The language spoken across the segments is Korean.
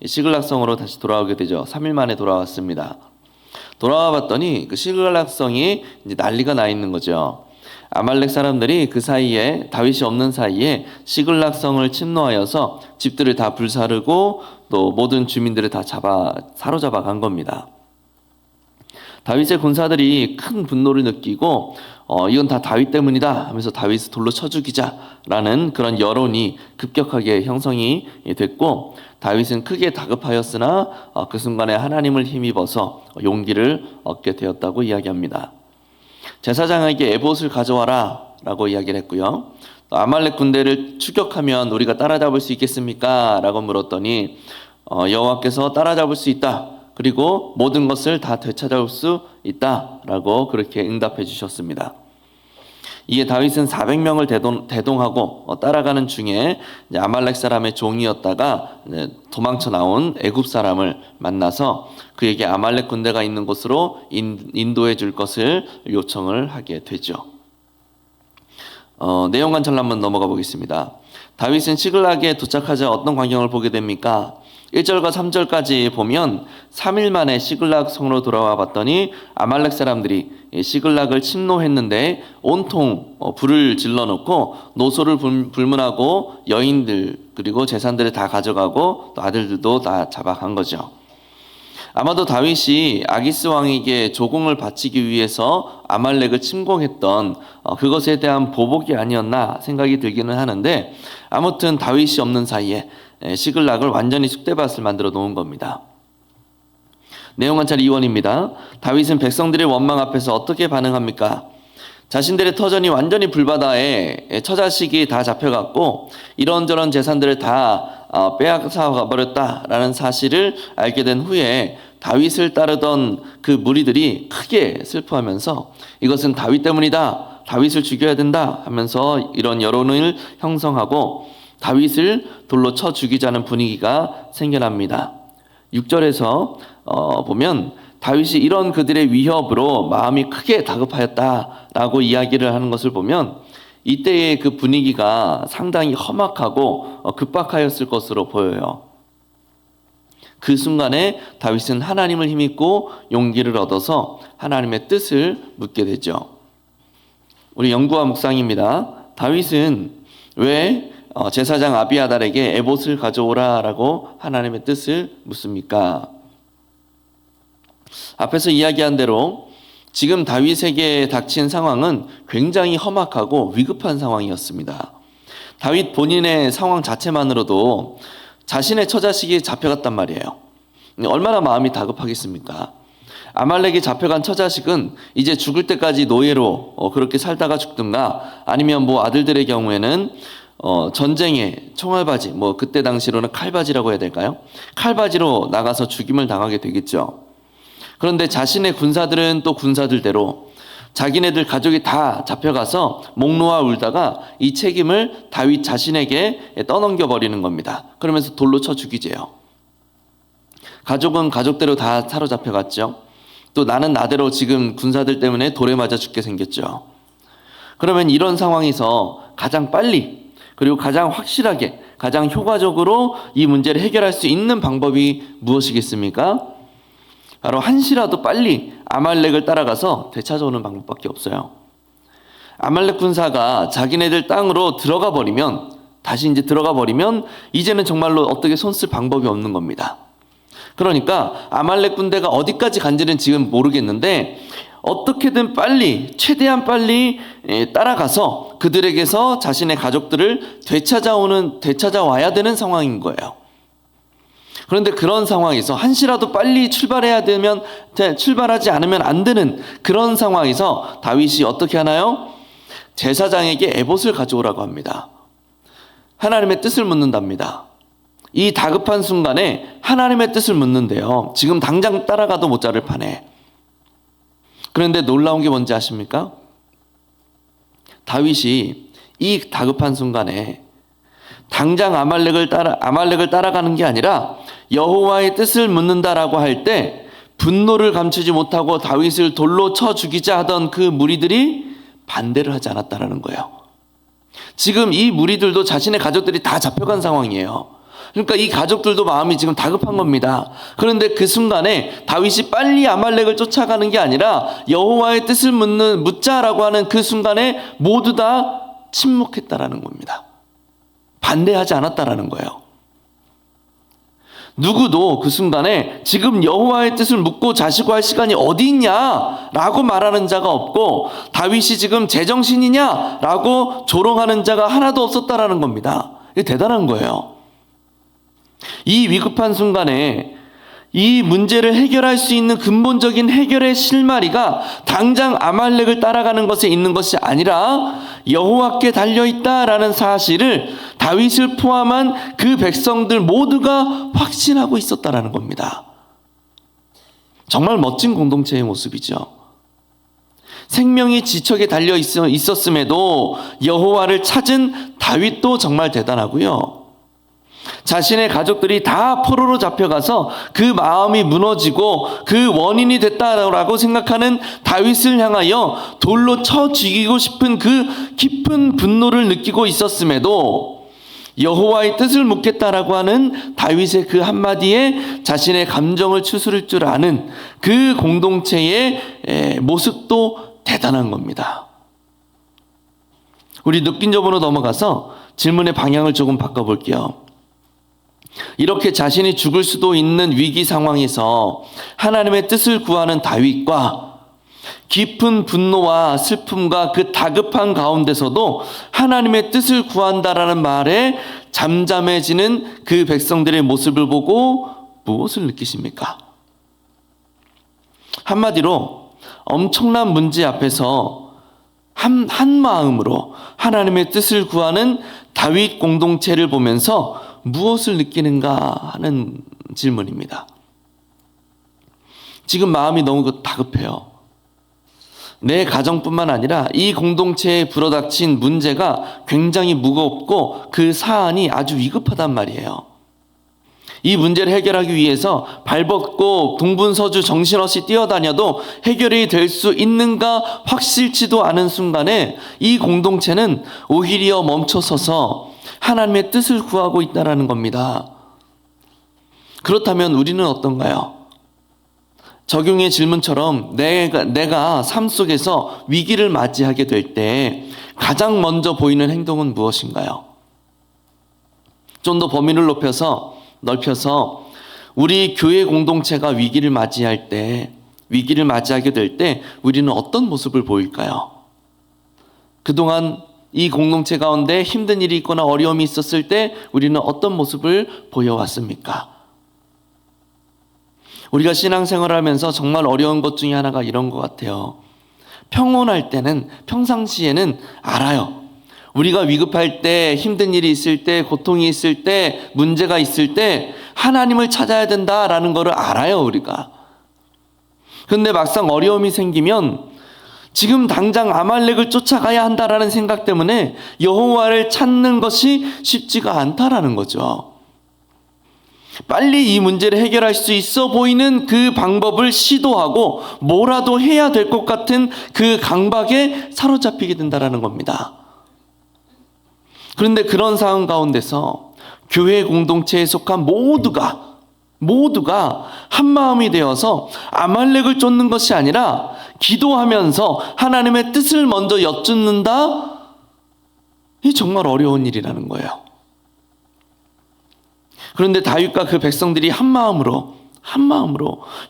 시글락성으로 다시 돌아오게 되죠. 3일 만에 돌아왔습니다. 돌아와 봤더니 그 시글락성이 이제 난리가 나 있는 거죠. 아말렉 사람들이 그 사이에, 다윗이 없는 사이에 시글락성을 침노하여서 집들을 다 불사르고 또 모든 주민들을 다 사로잡아 간 겁니다. 다윗의 군사들이 큰 분노를 느끼고 이건 다 다윗 때문이다 하면서 다윗을 돌로 쳐 죽이자라는 그런 여론이 급격하게 형성이 됐고, 다윗은 크게 다급하였으나 그 순간에 하나님을 힘입어서 용기를 얻게 되었다고 이야기합니다. 제사장에게 에봇을 가져와라 라고 이야기를 했고요. 아말렉 군대를 추격하면 우리가 따라잡을 수 있겠습니까? 라고 물었더니 여호와께서 따라잡을 수 있다, 그리고 모든 것을 다 되찾아올 수 있다 라고 그렇게 응답해 주셨습니다. 이에 다윗은 400명을 대동하고 따라가는 중에 아말렉 사람의 종이었다가 도망쳐 나온 애굽 사람을 만나서 그에게 아말렉 군대가 있는 곳으로 인도해 줄 것을 요청을 하게 되죠. 내용 관찰로 한번 넘어가 보겠습니다. 다윗은 시글락에 도착하자 어떤 광경을 보게 됩니까? 1절과 3절까지 보면 3일 만에 시글락 성으로 돌아와 봤더니 아말렉 사람들이 시글락을 침노했는데 온통 불을 질러놓고 노소를 불문하고 여인들 그리고 재산들을 다 가져가고 또 아들들도 다 잡아간 거죠. 아마도 다윗이 아기스 왕에게 조공을 바치기 위해서 아말렉을 침공했던 그것에 대한 보복이 아니었나 생각이 들기는 하는데, 아무튼 다윗이 없는 사이에 시글락을 완전히 쑥대밭을 만들어 놓은 겁니다. 내용 관찰 2원입니다. 다윗은 백성들의 원망 앞에서 어떻게 반응합니까? 자신들의 터전이 완전히 불바다에 처자식이 다 잡혀갔고 이런저런 재산들을 다 빼앗아 가버렸다라는 사실을 알게 된 후에 다윗을 따르던 그 무리들이 크게 슬퍼하면서 이것은 다윗 때문이다, 다윗을 죽여야 된다 하면서 이런 여론을 형성하고 다윗을 돌로 쳐 죽이자는 분위기가 생겨납니다. 6절에서 보면 다윗이 이런 그들의 위협으로 마음이 크게 다급하였다라고 이야기를 하는 것을 보면 이때의 그 분위기가 상당히 험악하고 급박하였을 것으로 보여요. 그 순간에 다윗은 하나님을 힘입고 용기를 얻어서 하나님의 뜻을 묻게 되죠. 우리 연구와 묵상입니다. 다윗은 왜 제사장 아비아달에게 에봇을 가져오라라고 하나님의 뜻을 묻습니까? 앞에서 이야기한 대로 지금 다윗에게 닥친 상황은 굉장히 험악하고 위급한 상황이었습니다. 다윗 본인의 상황 자체만으로도 자신의 처자식이 잡혀갔단 말이에요. 얼마나 마음이 다급하겠습니까? 아말렉이 잡혀간 처자식은 이제 죽을 때까지 노예로 그렇게 살다가 죽든가, 아니면 아들들의 경우에는 전쟁에 총알바지, 그때 당시로는 칼바지라고 해야 될까요? 칼바지로 나가서 죽임을 당하게 되겠죠. 그런데 자신의 군사들은 또 군사들대로 자기네들 가족이 다 잡혀가서 목 놓아 울다가 이 책임을 다윗 자신에게 떠넘겨 버리는 겁니다. 그러면서 돌로 쳐 죽이재요. 가족은 가족대로 다 사로잡혀갔죠. 또 나는 나대로 지금 군사들 때문에 돌에 맞아 죽게 생겼죠. 그러면 이런 상황에서 가장 빨리 그리고 가장 확실하게 가장 효과적으로 이 문제를 해결할 수 있는 방법이 무엇이겠습니까? 바로 한시라도 빨리 아말렉을 따라가서 되찾아오는 방법밖에 없어요. 아말렉 군사가 자기네들 땅으로 들어가 버리면, 다시 들어가 버리면 이제는 정말로 어떻게 손쓸 방법이 없는 겁니다. 그러니까 아말렉 군대가 어디까지 간지는 지금 모르겠는데 어떻게든 빨리, 최대한 빨리 따라가서 그들에게서 자신의 가족들을 되찾아와야 되는 상황인 거예요. 그런데 그런 상황에서 한시라도 빨리 출발하지 않으면 안 되는 그런 상황에서 다윗이 어떻게 하나요? 제사장에게 에봇을 가져오라고 합니다. 하나님의 뜻을 묻는답니다. 이 다급한 순간에 하나님의 뜻을 묻는데요. 지금 당장 따라가도 못 자를 판에. 그런데 놀라운 게 뭔지 아십니까? 다윗이 이 다급한 순간에 당장 아말렉을 따라가는 게 아니라 여호와의 뜻을 묻는다라고 할 때 분노를 감추지 못하고 다윗을 돌로 쳐 죽이자 하던 그 무리들이 반대를 하지 않았다라는 거예요. 지금 이 무리들도 자신의 가족들이 다 잡혀간 상황이에요. 그러니까 이 가족들도 마음이 지금 다급한 겁니다. 그런데 그 순간에 다윗이 빨리 아말렉을 쫓아가는 게 아니라 여호와의 뜻을 묻자라고 하는 그 순간에 모두 다 침묵했다라는 겁니다. 반대하지 않았다라는 거예요. 누구도 그 순간에 지금 여호와의 뜻을 묻고 자시고 할 시간이 어디 있냐라고 말하는 자가 없고, 다윗이 지금 제정신이냐라고 조롱하는 자가 하나도 없었다라는 겁니다. 이게 대단한 거예요. 이 위급한 순간에 이 문제를 해결할 수 있는 근본적인 해결의 실마리가 당장 아말렉을 따라가는 것에 있는 것이 아니라 여호와께 달려있다라는 사실을 다윗을 포함한 그 백성들 모두가 확신하고 있었다라는 겁니다. 정말 멋진 공동체의 모습이죠. 생명이 지척에 달려 있었음에도 여호와를 찾은 다윗도 정말 대단하고요. 자신의 가족들이 다 포로로 잡혀가서 그 마음이 무너지고 그 원인이 됐다라고 생각하는 다윗을 향하여 돌로 쳐 죽이고 싶은 그 깊은 분노를 느끼고 있었음에도 여호와의 뜻을 묻겠다라고 하는 다윗의 그 한마디에 자신의 감정을 추스를 줄 아는 그 공동체의 모습도 대단한 겁니다. 우리 느낀점으로 넘어가서 질문의 방향을 조금 바꿔볼게요. 이렇게 자신이 죽을 수도 있는 위기 상황에서 하나님의 뜻을 구하는 다윗과 깊은 분노와 슬픔과 그 다급한 가운데서도 하나님의 뜻을 구한다라는 말에 잠잠해지는 그 백성들의 모습을 보고 무엇을 느끼십니까? 한마디로 엄청난 문제 앞에서 한 마음으로 하나님의 뜻을 구하는 다윗 공동체를 보면서 무엇을 느끼는가 하는 질문입니다. 지금 마음이 너무 다급해요. 내 가정뿐만 아니라 이 공동체에 불어닥친 문제가 굉장히 무겁고 그 사안이 아주 위급하단 말이에요. 이 문제를 해결하기 위해서 발벗고 동분서주 정신없이 뛰어다녀도 해결이 될 수 있는가 확실치도 않은 순간에 이 공동체는 오히려 멈춰서서 하나님의 뜻을 구하고 있다는 겁니다. 그렇다면 우리는 어떤가요? 적용의 질문처럼 내가 삶 속에서 위기를 맞이하게 될 때 가장 먼저 보이는 행동은 무엇인가요? 좀 더 범위를 넓혀서 우리 교회 공동체가 위기를 맞이하게 될 때 우리는 어떤 모습을 보일까요? 그동안 이 공동체 가운데 힘든 일이 있거나 어려움이 있었을 때 우리는 어떤 모습을 보여왔습니까? 우리가 신앙생활을 하면서 정말 어려운 것 중에 하나가 이런 것 같아요. 평온할 때는, 평상시에는 알아요. 우리가 위급할 때, 힘든 일이 있을 때, 고통이 있을 때, 문제가 있을 때 하나님을 찾아야 된다라는 것을 알아요, 우리가. 그런데 막상 어려움이 생기면 지금 당장 아말렉을 쫓아가야 한다라는 생각 때문에 여호와를 찾는 것이 쉽지가 않다라는 거죠. 빨리 이 문제를 해결할 수 있어 보이는 그 방법을 시도하고 뭐라도 해야 될 것 같은 그 강박에 사로잡히게 된다라는 겁니다. 그런데 그런 상황 가운데서 교회 공동체에 속한 모두가 한 마음이 되어서 아말렉을 쫓는 것이 아니라 기도하면서 하나님의 뜻을 먼저 여쭙는다? 이 정말 어려운 일이라는 거예요. 그런데 다윗과 그 백성들이 한 마음으로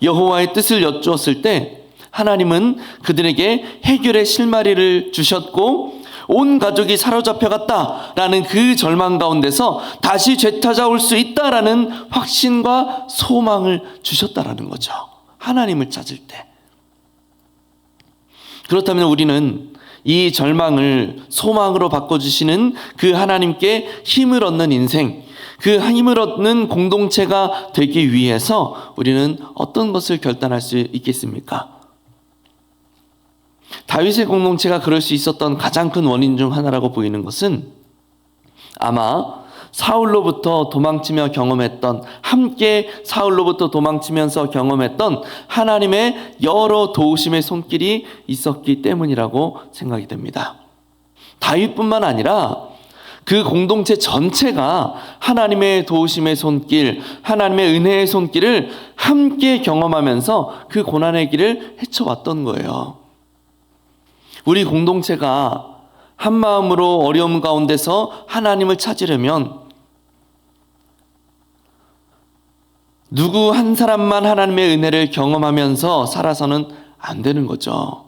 여호와의 뜻을 여쭈었을 때 하나님은 그들에게 해결의 실마리를 주셨고 온 가족이 사로잡혀갔다라는 그 절망 가운데서 다시 되찾아올 수 있다라는 확신과 소망을 주셨다라는 거죠. 하나님을 찾을 때. 그렇다면 우리는 이 절망을 소망으로 바꿔주시는 그 하나님께 힘을 얻는 인생, 그 힘을 얻는 공동체가 되기 위해서 우리는 어떤 것을 결단할 수 있겠습니까? 다윗의 공동체가 그럴 수 있었던 가장 큰 원인 중 하나라고 보이는 것은 아마 사울로부터 도망치며 함께 사울로부터 도망치면서 경험했던 하나님의 여러 도우심의 손길이 있었기 때문이라고 생각이 됩니다. 다윗뿐만 아니라 그 공동체 전체가 하나님의 도우심의 손길, 하나님의 은혜의 손길을 함께 경험하면서 그 고난의 길을 헤쳐왔던 거예요. 우리 공동체가 한 마음으로 어려움 가운데서 하나님을 찾으려면 누구 한 사람만 하나님의 은혜를 경험하면서 살아서는 안 되는 거죠.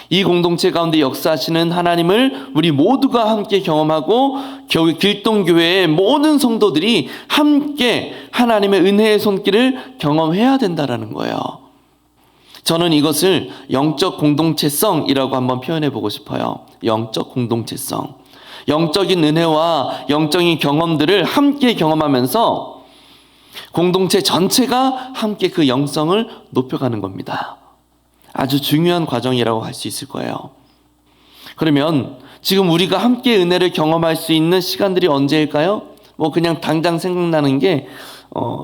이 공동체 가운데 역사하시는 하나님을 우리 모두가 함께 경험하고 길동교회의 모든 성도들이 함께 하나님의 은혜의 손길을 경험해야 된다는 거예요. 저는 이것을 영적 공동체성이라고 한번 표현해 보고 싶어요. 영적 공동체성. 영적인 은혜와 영적인 경험들을 함께 경험하면서 공동체 전체가 함께 그 영성을 높여가는 겁니다. 아주 중요한 과정이라고 할 수 있을 거예요. 그러면 지금 우리가 함께 은혜를 경험할 수 있는 시간들이 언제일까요? 그냥 당장 생각나는 게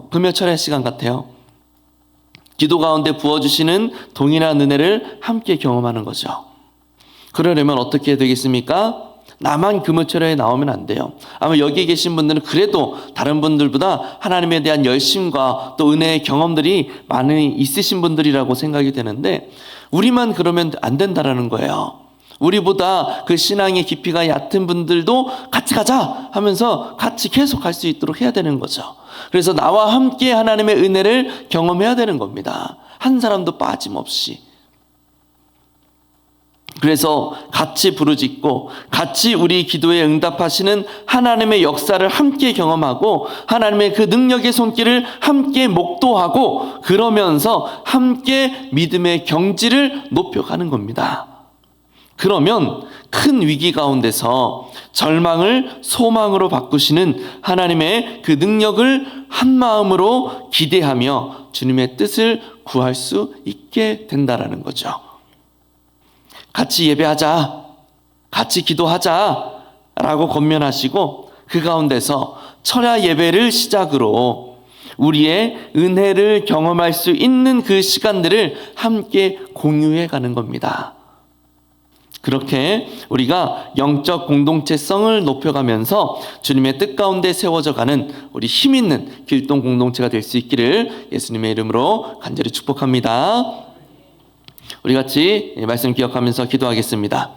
금요철의 시간 같아요. 기도 가운데 부어주시는 동일한 은혜를 함께 경험하는 거죠. 그러려면 어떻게 되겠습니까? 나만 금요철에 나오면 안 돼요. 아마 여기 계신 분들은 그래도 다른 분들보다 하나님에 대한 열심과 또 은혜의 경험들이 많이 있으신 분들이라고 생각이 되는데 우리만 그러면 안 된다라는 거예요. 우리보다 그 신앙의 깊이가 얕은 분들도 같이 가자 하면서 같이 계속 갈 수 있도록 해야 되는 거죠. 그래서 나와 함께 하나님의 은혜를 경험해야 되는 겁니다. 한 사람도 빠짐없이. 그래서 같이 부르짖고 같이 우리 기도에 응답하시는 하나님의 역사를 함께 경험하고 하나님의 그 능력의 손길을 함께 목도하고 그러면서 함께 믿음의 경지를 높여가는 겁니다. 그러면 큰 위기 가운데서 절망을 소망으로 바꾸시는 하나님의 그 능력을 한 마음으로 기대하며 주님의 뜻을 구할 수 있게 된다라는 거죠. 같이 예배하자, 같이 기도하자 라고 권면하시고 그 가운데서 철야 예배를 시작으로 우리의 은혜를 경험할 수 있는 그 시간들을 함께 공유해 가는 겁니다. 그렇게 우리가 영적 공동체성을 높여가면서 주님의 뜻 가운데 세워져 가는 우리 힘 있는 길동 공동체가 될 수 있기를 예수님의 이름으로 간절히 축복합니다. 우리 같이 말씀 기억하면서 기도하겠습니다.